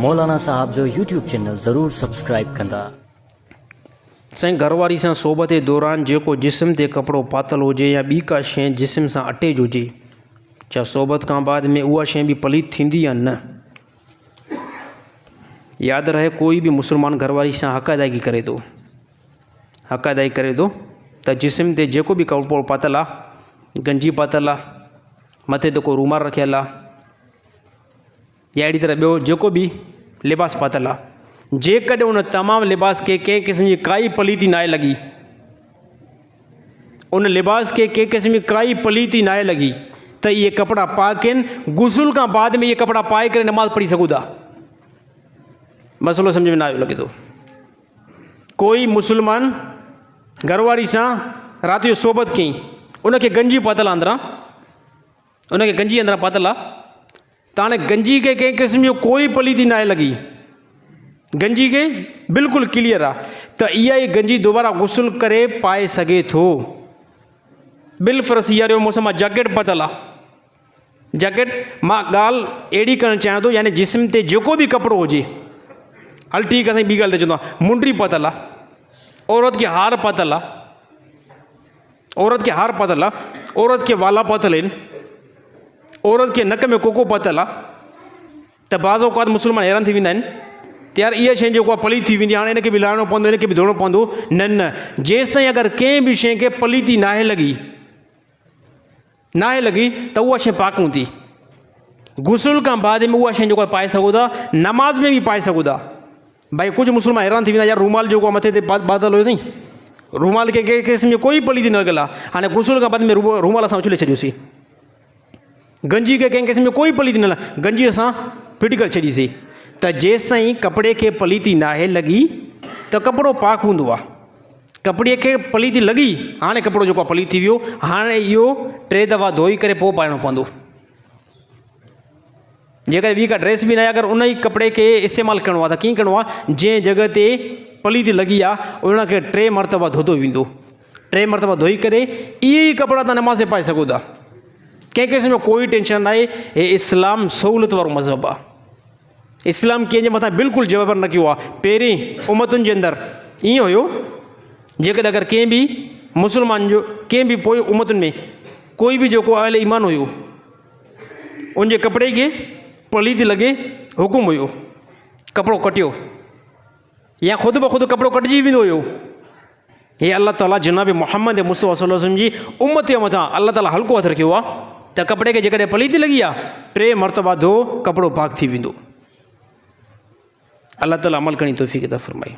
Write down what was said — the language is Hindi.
मौलाना साहब जो यूट्यूब चैनल ज़रूर सब्सक्राइब कंदा। साईं घरवारी सां सोबत जे दौरान जेको जिस्म ते कपिड़ो पातल हुजे या ॿी का शइ जिस्म सां अटैच हुजे, छा सोबत खां बाद में उहा शइ बि पलीत थींदी या न? यादि रहे, कोई भी मुसलमान घरवारी सां हक़ अदायगी करे थो त जिस्म ते जेको बि कपिड़ो पातल आहे, गंजी पातल आहे, मथे ते को रूमाल रखियल आहे या अहिड़ी तरह ॿियो जेको बि लिबास पातल आहे, जेकॾहिं उन तमामु लिबास खे कंहिं क़िस्म जी काई पलीती नाहे लॻी, उन लिबास खे कंहिं क़िस्म जी काई पलीती नाहे लॻी त इहे कपिड़ा पाक आहिनि। गुस्ल खां बाद में इहे कपिड़ा पाए करे नमाज़ पढ़ी सघूं था। मसइलो सम्झ में न आयो लॻे थो। कोई मुसलमान घरवारी सां राति जो सोबत कयईं, उनखे गंजी पातल आहे अंदरां, उनखे गंजी अंदरां पातल आहे, त हाणे गंजी खे कंहिं क़िस्म जो कोई पलीती नाहे लॻी, गंजी खे बिल्कुलु क्लियर आहे, त इहा ई गंजी दोबारा गुस्ल करे पाए सघे थो। बिलफरस यार मौसम मां जैकेट पातल आहे, जैकेट मां ॻाल्हि अहिड़ी करणु चाहियां थो, यानी जिस्म ते जेको बि कपिड़ो हुजे, हल ठीकु आहे साईं, ॿी ॻाल्हि त चवंदो आहे मुंडी पातल आहे, औरत खे हार पातल आहे, औरत खे वाला पातल आहिनि, औरत खे नक में कोको पातल आहे, त बाज़ औक़ात मुस्लमान हैरान थी वेंदा आहिनि त यार इहा शइ जेको आहे पलीत थी वेंदी, हाणे हिनखे बि लाहिणो पवंदो, हिनखे बि धोइणो पवंदो। न, जेसि ताईं अगरि कंहिं बि शइ खे पलीती नाहे लॻी त उहा शइ पाक हूंदी। गुस्ल खां बाद में उहा शइ जेको आहे पाए सघो था, नमाज़ में बि पाए सघो था। भाई कुझु मुस्लमान हैरान थी वेंदा, यार रूमाल जेको आहे मथे ते बादल हुयो साईं, रूमाल खे कंहिं क़िस्म जी कोई पलीती न लॻल आहे, हाणे गुस्ल खां बाद में रूमाल असां उछले छॾियोसीं। गंजी खे कंहिं क़िस्म जी कोई पलीती न लॻी, गंजी असां फिटी करे छॾीसीं, त जेसि ताईं कपिड़े खे पलीती नाहे लॻी त कपिड़ो पाक हूंदो आहे। कपिड़े खे पलीती लॻी, हाणे कपिड़ो जेको आहे पलीत थी वियो, हाणे इहो 3 दफ़ा धोई करे पोइ पाइणो पवंदो। जेकॾहिं ॿी का ड्रेस बि न आहे, अगरि उन ई कपिड़े खे इस्तेमालु करिणो आहे त कीअं करिणो आहे, जंहिं जॻह ते पलीती लॻी आहे उनखे 3 मरतबा धोतो वेंदो। 3 मरतबा धोई करे इहे ई कपिड़ा तव्हां नमाज़ पाए सघो था। कंहिं क़िस्म जो कोई टेंशन न आहे। हे इस्लाम सहूलियत वारो मज़हब आहे। इस्लाम कंहिंजे मथां बिल्कुलु ज़बर न कयो आहे। पहिरीं उमतुनि जे अंदरि ईअं हुयो, जेकॾहिं अगरि कंहिं बि मुस्लमान जो कंहिं बि पोइ उमतुनि में कोई बि जेको अहले ईमान हुयो, उनजे कपिड़े खे पलीती लॻे, हुकुम हुयो कपिड़ो कटियो, या ख़ुदि ब ख़ुदि कपिड़ो कटिजी वेंदो हुयो। हे अल्लाह ताला जनाब मोहम्मद मुस्तफ़ा सल्लल्लाहु अलैहि वसल्लम जी उम्मत जे मथां अल्लाह ताला हल्को हथ रखियो आहे त कपिड़े खे जेकॾहिं पलीती लॻी आहे 3 मरतबा धो, कपिड़ो पाक थी वेंदो। अल्लाह ताला अमल करणी तौफ़ीक़ अता फ़रमाए।